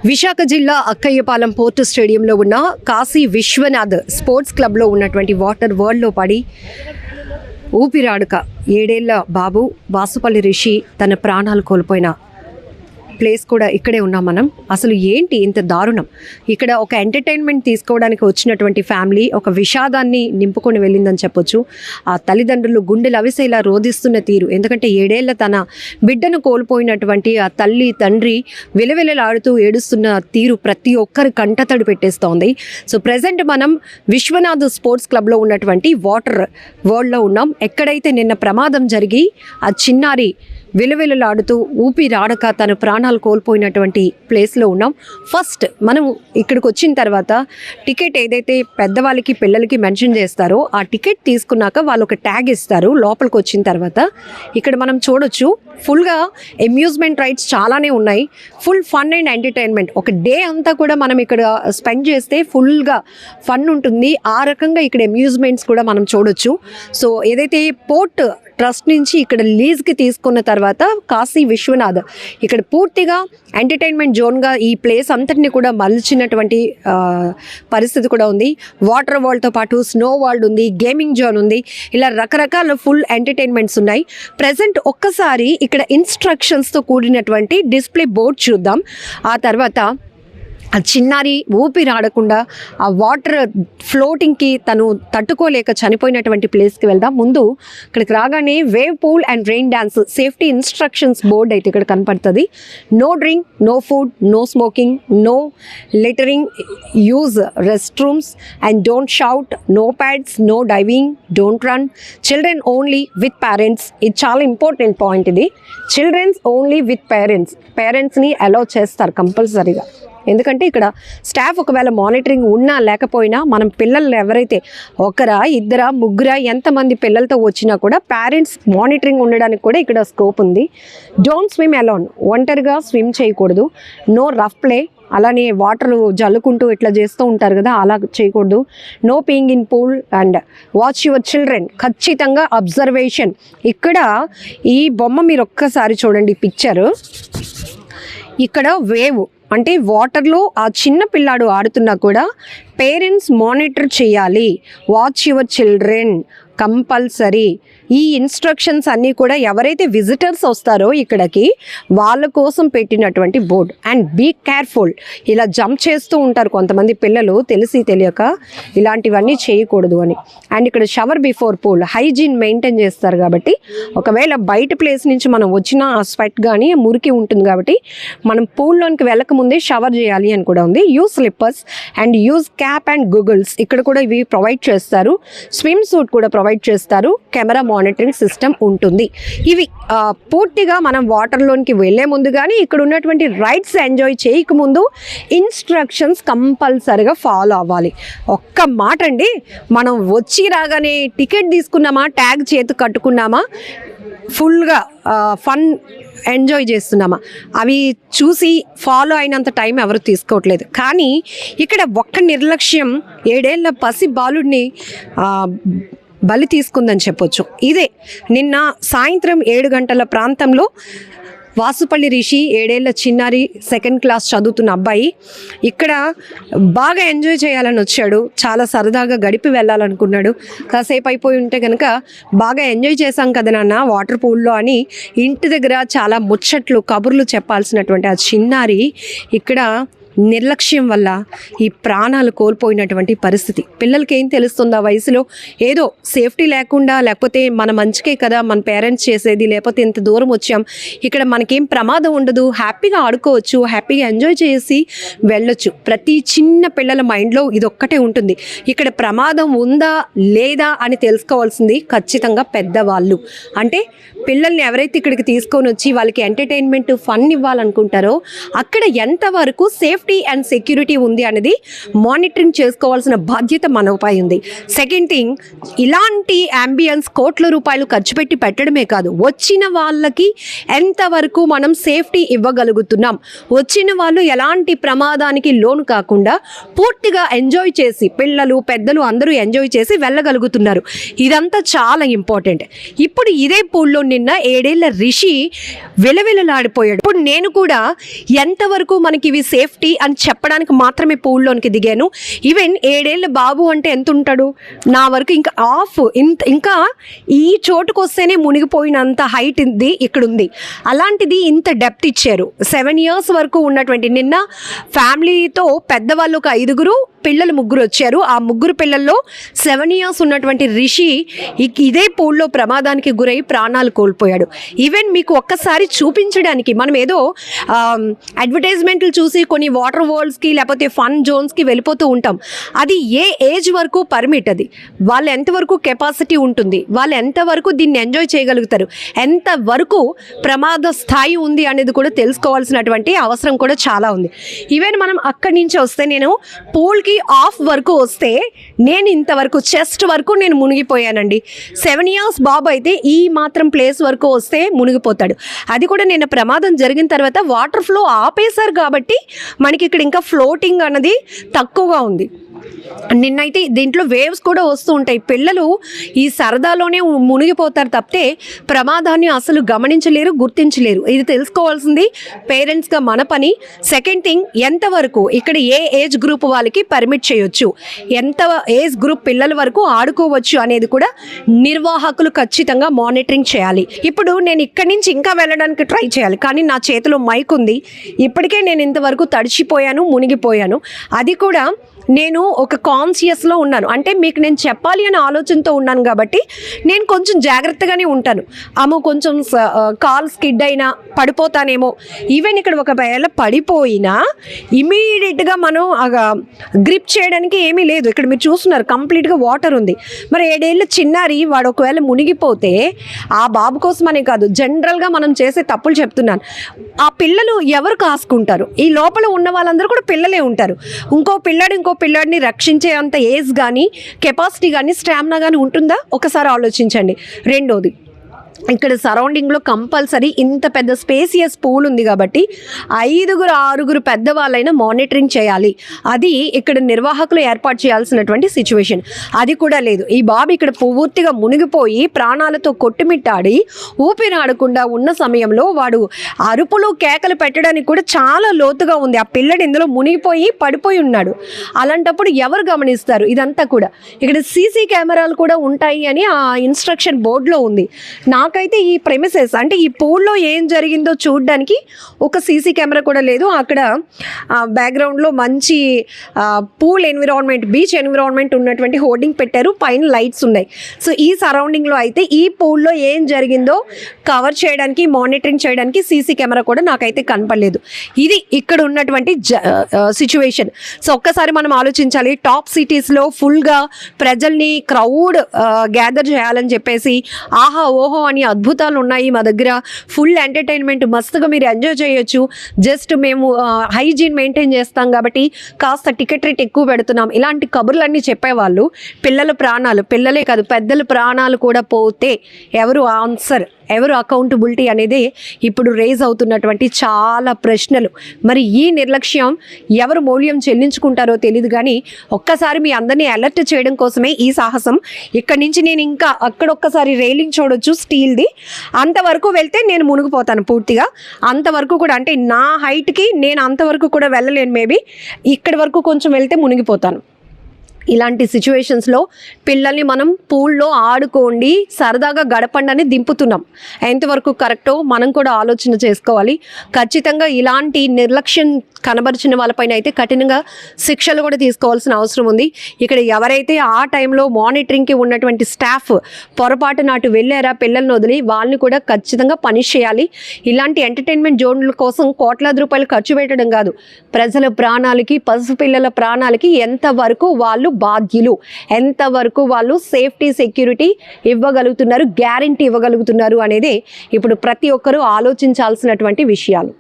విశాఖ జిల్లా అక్కయ్యపాలెం పోర్టు స్టేడియంలో ఉన్న కాశీ విశ్వనాథ్ స్పోర్ట్స్ క్లబ్లో ఉన్నటువంటి వాటర్ వరల్డ్లో పడి ఊపిరాడక 7 ఏళ్ల బాబు వాసుపల్లి రిషి తన ప్రాణాలు కోల్పోయిన ప్లేస్ కూడా ఇక్కడే ఉన్నాం మనం. అసలు ఏంటి ఇంత దారుణం? ఇక్కడ ఒక ఎంటర్టైన్మెంట్ తీసుకోవడానికి వచ్చినటువంటి ఫ్యామిలీ ఒక విషాదాన్ని నింపుకొని వెళ్ళిందని చెప్పొచ్చు. ఆ తల్లిదండ్రులు గుండెలు అవిసేలా రోధిస్తున్న తీరు, ఎందుకంటే 7 ఏళ్ల తన బిడ్డను కోల్పోయినటువంటి ఆ తల్లి తండ్రి విలవిలలాడుతూ ఏడుస్తున్న తీరు ప్రతి ఒక్కరి కంటతడి పెట్టేస్తోంది. సో ప్రజెంట్ మనం విశ్వనాథ్ స్పోర్ట్స్ క్లబ్లో ఉన్నటువంటి వాటర్ వరల్డ్లో ఉన్నాం. ఎక్కడైతే నిన్న ప్రమాదం జరిగి ఆ చిన్నారి విలవిలలాడుతూ ఊపిరాడక తన ప్రాణాలు కోల్పోయినటువంటి ప్లేస్లో ఉన్నాం. ఫస్ట్ మనం ఇక్కడికి వచ్చిన తర్వాత టికెట్ ఏదైతే పెద్దవాళ్ళకి పిల్లలకి మెన్షన్ చేస్తారో ఆ టికెట్ తీసుకున్నాక వాళ్ళు ఒక ట్యాగ్ ఇస్తారు. లోపలికి వచ్చిన తర్వాత ఇక్కడ మనం చూడొచ్చు ఫుల్గా అమ్యూజ్మెంట్ రైడ్స్ చాలానే ఉన్నాయి. Full fun and entertainment. ఒక డే అంతా కూడా మనం ఇక్కడ స్పెండ్ చేస్తే ఫుల్గా ఫన్ ఉంటుంది. ఆ రకంగా ఇక్కడ అమ్యూజ్మెంట్స్ కూడా మనం చూడొచ్చు. సో ఏదైతే పోర్ట్ ట్రస్ట్ నుంచి ఇక్కడ లీజ్కి తీసుకున్న తర్వాత కాశీ విశ్వనాథ్ ఇక్కడ పూర్తిగా ఎంటర్టైన్మెంట్ జోన్గా ఈ ప్లేస్ అంతటిని కూడా మలిచినటువంటి పరిస్థితి కూడా ఉంది. వాటర్ వరల్డ్తో పాటు స్నో వరల్డ్ ఉంది, గేమింగ్ జోన్ ఉంది, ఇలా రకరకాల ఫుల్ ఎంటర్టైన్మెంట్స్ ఉన్నాయి. ప్రజెంట్ ఒక్కసారి ఇక్కడ ఇన్స్ట్రక్షన్స్తో కూడినటువంటి డిస్ప్లే బోర్డ్ చూద్దాం. ఆ తర్వాత ఆ చిన్నారి ఊపిరాడకుండా ఆ వాటర్ ఫ్లోటింగ్కి తను తట్టుకోలేక చనిపోయినటువంటి ప్లేస్కి వెళ్దాం. ముందు ఇక్కడికి రాగానే wave pool and rain dance safety instructions board అయితే ఇక్కడ కనపడుతుంది. No drink, no food, no smoking, no littering, use rest rooms and don't shout, no pads, no diving, don't run, children only with parents. ఇది చాలా important point. ఇది childrens only with పేరెంట్స్ని allow చేస్తారు కంపల్సరీగా. ఎందుకంటే ఇక్కడ స్టాఫ్ ఒకవేళ monitoring ఉన్నా లేకపోయినా మనం పిల్లలు ఎవరైతే ఒకరా ఇద్దరా ముగ్గురా ఎంతమంది పిల్లలతో వచ్చినా కూడా పేరెంట్స్ మానిటరింగ్ ఉండడానికి కూడా ఇక్కడ స్కోప్ ఉంది. డోంట్ స్విమ్ అలోన్, ఒంటరిగా స్విమ్ చేయకూడదు. నో రఫ్ ప్లే, అలానే వాటర్ జల్లుకుంటూ ఇట్లా చేస్తూ ఉంటారు కదా, అలా చేయకూడదు. No peeing in pool and watch your children. ఖచ్చితంగా అబ్జర్వేషన్. ఇక్కడ ఈ బొమ్మ మీరు ఒక్కసారి చూడండి, పిక్చరు. ఇక్కడ వేవ్ అంటే వాటర్లో ఆ చిన్న పిల్లాడు ఆడుతున్నా కూడా పేరెంట్స్ మానిటర్ చేయాలి. Watch your children compulsory. ఈ ఇన్స్ట్రక్షన్స్ అన్నీ కూడా ఎవరైతే విజిటర్స్ వస్తారో ఇక్కడికి వాళ్ళ కోసం పెట్టినటువంటి బోర్డ్. And be careful. ఇలా జంప్ చేస్తూ ఉంటారు కొంతమంది పిల్లలు తెలిసి తెలియక, ఇలాంటివన్నీ చేయకూడదు అని. అండ్ ఇక్కడ shower before pool, hygiene maintain చేస్తారు కాబట్టి ఒకవేళ బయట ప్లేస్ నుంచి మనం వచ్చిన ఆ స్వెట్ కానీ మురికి ఉంటుంది కాబట్టి మనం పూల్లోనికి వెళ్ళకముందే షవర్ చేయాలి అని కూడా ఉంది. Use slippers and use cap and Google's. ఇక్కడ కూడా ఇవి ప్రొవైడ్ చేస్తారు. స్విమ్ సూట్ కూడా ప్రొవైడ్ చేస్తారు. కెమెరా మానిటరింగ్ సిస్టమ్ ఉంటుంది. ఇవి పూర్తిగా మనం వాటర్లోనికి వెళ్ళే ముందు కానీ ఇక్కడ ఉన్నటువంటి రైడ్స్ ఎంజాయ్ చేయకముందు ఇన్స్ట్రక్షన్స్ కంపల్సరీగా ఫాలో అవ్వాలి. ఒక్క మాట అండి, మనం వచ్చి రాగానే టికెట్ తీసుకున్నామా, ట్యాగ్ చేతి కట్టుకున్నామా, ఫుల్గా ఫన్ ఎంజాయ్ చేస్తున్నామా, అవి చూసి ఫాలో అయినంత టైం ఎవరు తీసుకోవట్లేదు. కానీ ఇక్కడ ఒక్క నిర్లక్ష్యం 7 ఏళ్ల పసి బాలుడిని బలి తీసుకుందని చెప్పొచ్చు. ఇదే నిన్న సాయంత్రం 7 గంటల ప్రాంతంలో వాసుపల్లి రిషి 7 ఏళ్ల చిన్నారి 2nd క్లాస్ చదువుతున్న అబ్బాయి ఇక్కడ బాగా ఎంజాయ్ చేయాలని వచ్చాడు. చాలా సరదాగా గడిపి వెళ్ళాలనుకున్నాడు. కాసేపు అయిపోయి ఉంటే కనుక బాగా ఎంజాయ్ చేశాం కదా నాన్న వాటర్ పూల్లో అని ఇంటి దగ్గర చాలా ముచ్చట్లు కబుర్లు చెప్పాల్సినటువంటి ఆ చిన్నారి ఇక్కడ నిర్లక్ష్యం వల్ల ఈ ప్రాణాలు కోల్పోయినటువంటి పరిస్థితి. పిల్లలకి ఏం తెలుస్తుంది ఆ వయసులో? ఏదో సేఫ్టీ లేకుండా, లేకపోతే మన మంచికే కదా మన పేరెంట్స్ చేసేది, లేకపోతే ఇంత దూరం వచ్చాం, ఇక్కడ మనకేం ప్రమాదం ఉండదు, హ్యాపీగా ఆడుకోవచ్చు, హ్యాపీగా ఎంజాయ్ చేసి వెళ్ళొచ్చు. ప్రతి చిన్న పిల్లల మైండ్లో ఇది ఒక్కటే ఉంటుంది. ఇక్కడ ప్రమాదం ఉందా లేదా అని తెలుసుకోవాల్సింది ఖచ్చితంగా పెద్దవాళ్ళు. అంటే పిల్లల్ని ఎవరైతే ఇక్కడికి తీసుకొని వచ్చి వాళ్ళకి ఎంటర్టైన్మెంట్ ఫన్ ఇవ్వాలనుకుంటారో అక్కడ ఎంతవరకు సేఫ్టీ అండ్ సెక్యూరిటీ ఉంది అనేది మానిటరింగ్ చేసుకోవాల్సిన బాధ్యత మనపై ఉంది. సెకండ్ థింగ్, ఇలాంటి అంబియన్స్ కోట్ల రూపాయలు ఖర్చు పెట్టి పెట్టడమే కాదు, వచ్చిన వాళ్ళకి ఎంతవరకు మనం సేఫ్టీ ఇవ్వగలుగుతున్నాం, వచ్చిన వాళ్ళు ఎలాంటి ప్రమాదానికి లోను కాకుండా పూర్తిగా ఎంజాయ్ చేసి పిల్లలు పెద్దలు అందరూ ఎంజాయ్ చేసి వెళ్ళగలుగుతున్నారు. ఇదంతా చాలా ఇంపార్టెంట్. ఇప్పుడు ఇదే పూల్లో నిన్న 7 ఏళ్ల రిషి విలవిలలాడిపోయాడు. ఇప్పుడు నేను కూడా ఎంతవరకు మనకి ఇవి సేఫ్టీ అని చెప్పడానికి మాత్రమే పూల్లోనికి దిగాను. ఈవెన్ 7 ఏళ్ళ బాబు అంటే ఎంత ఉంటాడు నా వరకు, ఇంకా ఇంకా ఈ చోటుకు వస్తేనే మునిగిపోయినంత హైట్ ఇది ఇక్కడ ఉంది. అలాంటిది ఇంత డెప్త్ ఇచ్చారు. 7 years వరకు ఉన్నటువంటి, నిన్న ఫ్యామిలీతో పెద్దవాళ్ళు ఒక 5 పిల్లలు 3 వచ్చారు. ఆ 3 పిల్లల్లో 7 years ఉన్నటువంటి రిషి ఇదే పూల్లో ప్రమాదానికి గురై ప్రాణాలు కోల్పోయాడు. ఈవెన్ మీకు ఒక్కసారి చూపించడానికి, మనం ఏదో అడ్వర్టైజ్మెంట్లు చూసి కొన్ని వాటర్ వరల్డ్స్కి లేకపోతే ఫన్ జోన్స్కి వెళ్ళిపోతూ ఉంటాం. అది ఏ ఏజ్ వరకు పర్మిట్, అది వాళ్ళు ఎంతవరకు కెపాసిటీ ఉంటుంది, వాళ్ళు ఎంతవరకు దీన్ని ఎంజాయ్ చేయగలుగుతారు, ఎంతవరకు ప్రమాద స్థాయి ఉంది అనేది కూడా తెలుసుకోవాల్సినటువంటి అవసరం కూడా చాలా ఉంది. ఈవెన్ మనం అక్కడి నుంచి వస్తే, నేను పూల్కి ఆఫ్ వరకు వస్తే నేను ఇంతవరకు చెస్ట్ వరకు నేను మునిగిపోయానండి. 7 years బాబు అయితే ఈ మాత్రం ప్లేస్ వరకు వస్తే మునిగిపోతాడు. అది కూడా నేను ప్రమాదం జరిగిన తర్వాత వాటర్ ఫ్లో ఆపేశారు కాబట్టి మనకి ఇక్కడ ఇంకా ఫ్లోటింగ్ అన్నది తక్కువగా ఉంది. నిన్నైతే దీంట్లో వేవ్స్ కూడా వస్తూ ఉంటాయి. పిల్లలు ఈ సరదాలోనే మునిగిపోతారు తప్పితే ప్రమాదాన్ని అసలు గమనించలేరు, గుర్తించలేరు. ఇది తెలుసుకోవాల్సింది పేరెంట్స్గా మన పని. సెకండ్ థింగ్, ఎంతవరకు ఇక్కడ ఏ ఏజ్ గ్రూప్ వాళ్ళకి పర్మిట్ చేయొచ్చు, ఎంత ఏజ్ గ్రూప్ పిల్లల వరకు ఆడుకోవచ్చు అనేది కూడా నిర్వాహకులు ఖచ్చితంగా మానిటరింగ్ చేయాలి. ఇప్పుడు నేను ఇక్కడి నుంచి ఇంకా వెళ్ళడానికి ట్రై చేయాలి, కానీ నా చేతిలో మైక్ ఉంది. ఇప్పటికే నేను ఇంతవరకు తడిచిపోయాను, మునిగిపోయాను. అది కూడా నేను ఒక కాన్షియస్లో ఉన్నాను, అంటే మీకు నేను చెప్పాలి అనే ఆలోచనతో ఉన్నాను కాబట్టి నేను కొంచెం జాగ్రత్తగానే ఉంటాను. కొంచెం కాల్ స్కిడ్ అయినా పడిపోతానేమో. ఈవెన్ ఇక్కడ ఒకవేళ పడిపోయినా ఇమీడియట్గా మనం గ్రిప్ చేయడానికి ఏమీ లేదు. ఇక్కడ మీరు చూస్తున్నారు కంప్లీట్గా వాటర్ ఉంది. మరి 7 ఏళ్ళ చిన్నారి వాడు ఒకవేళ మునిగిపోతే, ఆ బాబు కోసమనే కాదు, జనరల్గా మనం చేసే తప్పులు చెప్తున్నాను. ఆ పిల్లలు ఎవరు కాసుకుంటారు? ఈ లోపల ఉన్న వాళ్ళందరూ కూడా పిల్లలే ఉంటారు. ఇంకో పిల్లాడిని రక్షించే అంత ఏజ్ కానీ, కెపాసిటీ కానీ, స్టామినా కానీ ఉంటుందా? ఒకసారి ఆలోచించండి. రెండోది, ఇక్కడ సరౌండింగ్లో కంపల్సరీ ఇంత పెద్ద స్పేసియస్ పూల్ ఉంది కాబట్టి 5 6 పెద్దవాళ్ళైనా మానిటరింగ్ చేయాలి. అది ఇక్కడ నిర్వాహకులు ఏర్పాటు చేయాల్సినటువంటి సిచ్యువేషన్. అది కూడా లేదు. ఈ బాబు ఇక్కడ పూర్తిగా మునిగిపోయి ప్రాణాలతో కొట్టుమిట్టాడి ఊపిరాడకుండా ఉన్న సమయంలో వాడు అరుపులు కేకలు పెట్టడానికి కూడా చాలా లోతుగా ఉంది. ఆ పిల్లడు ఇందులో మునిగిపోయి పడిపోయి ఉన్నాడు. అలాంటప్పుడు ఎవరు గమనిస్తారు? ఇదంతా కూడా ఇక్కడ సీసీ కెమెరాలు కూడా ఉంటాయి అని ఆ ఇన్స్ట్రక్షన్ బోర్డులో ఉంది. నాకైతే ఈ ప్రెమిసెస్, అంటే ఈ పూల్లో ఏం జరిగిందో చూడడానికి ఒక సీసీ కెమెరా కూడా లేదు. అక్కడ బ్యాక్గ్రౌండ్లో మంచి పూల్ ఎన్విరాన్మెంట్, బీచ్ ఎన్విరాన్మెంట్ ఉన్నటువంటి హోర్డింగ్ పెట్టారు, పైన లైట్స్ ఉన్నాయి. సో ఈ సరౌండింగ్లో అయితే ఈ పూల్లో ఏం జరిగిందో కవర్ చేయడానికి, మానిటరింగ్ చేయడానికి సీసీ కెమెరా కూడా నాకైతే కనపడలేదు. ఇది ఇక్కడ ఉన్నటువంటి సిచ్యువేషన్. సో ఒక్కసారి మనం ఆలోచించాలి. టాప్ సిటీస్లో ఫుల్గా ప్రజల్ని క్రౌడ్ గ్యాదర్ చేయాలని చెప్పేసి ఆహా ఓహో అని అద్భుతాలు ఉన్నాయి మా దగ్గర, ఫుల్ ఎంటర్టైన్మెంట్ మస్తుగా మీరు ఎంజాయ్ చేయొచ్చు, జస్ట్ మేము హైజీన్ మెయింటైన్ చేస్తాం కాబట్టి కాస్త టికెట్ రేట్ ఎక్కువ పెడుతున్నాం, ఇలాంటి కబుర్లన్నీ చెప్పేవాళ్ళు. పిల్లల ప్రాణాలు, పిల్లలే కాదు పెద్దల ప్రాణాలు కూడా పోతే ఎవరు ఆన్సర్, ఎవరు అకౌంటబిలిటీ అనేది ఇప్పుడు రేజ్ అవుతున్నటువంటి చాలా ప్రశ్నలు. మరి ఈ నిర్లక్ష్యం ఎవరు మూల్యం చెల్లించుకుంటారో తెలియదు, కానీ ఒక్కసారి మీ అందరినీ అలర్ట్ చేయడం కోసమే ఈ సాహసం. ఇక్కడి నుంచి నేను ఇంకా అక్కడొక్కసారి రైలింగ్ చూడొచ్చు స్టీల్ది, అంతవరకు వెళ్తే నేను మునిగిపోతాను పూర్తిగా. అంతవరకు కూడా, అంటే నా హైట్కి నేను అంతవరకు కూడా వెళ్ళలేను. మేబీ ఇక్కడి వరకు కొంచెం వెళ్తే మునిగిపోతాను. ఇలాంటి సిచ్యువేషన్స్లో పిల్లల్ని మనం పూల్లో ఆడుకోండి, సరదాగా గడపండి అని దింపుతున్నాం. ఎంతవరకు కరెక్టో మనం కూడా ఆలోచన చేసుకోవాలి. ఖచ్చితంగా ఇలాంటి నిర్లక్ష్యం కనబరిచిన వాళ్ళపైన అయితే కఠినంగా శిక్షలు కూడా తీసుకోవాల్సిన అవసరం ఉంది. ఇక్కడ ఎవరైతే ఆ టైంలో మానిటరింగ్కి ఉన్నటువంటి స్టాఫ్ పొరపాటున అటు వెళ్ళారా పిల్లల్ని వదిలి, వాళ్ళని కూడా ఖచ్చితంగా పనిష్ చేయాలి. ఇలాంటి ఎంటర్టైన్మెంట్ జోన్ల కోసం కోట్లాది రూపాయలు ఖర్చు పెట్టడం కాదు, ప్రజల ప్రాణాలకి, పసిపిల్లల ప్రాణాలకి ఎంతవరకు వాళ్ళు బాధ్యులు, ఎంతవరకు వాళ్ళు సేఫ్టీ సెక్యూరిటీ ఇవ్వగలుగుతున్నారు, గ్యారంటీ ఇవ్వగలుగుతున్నారు అనేది ఇప్పుడు ప్రతి ఒక్కరూ ఆలోచించాల్సినటువంటి విషయాలు.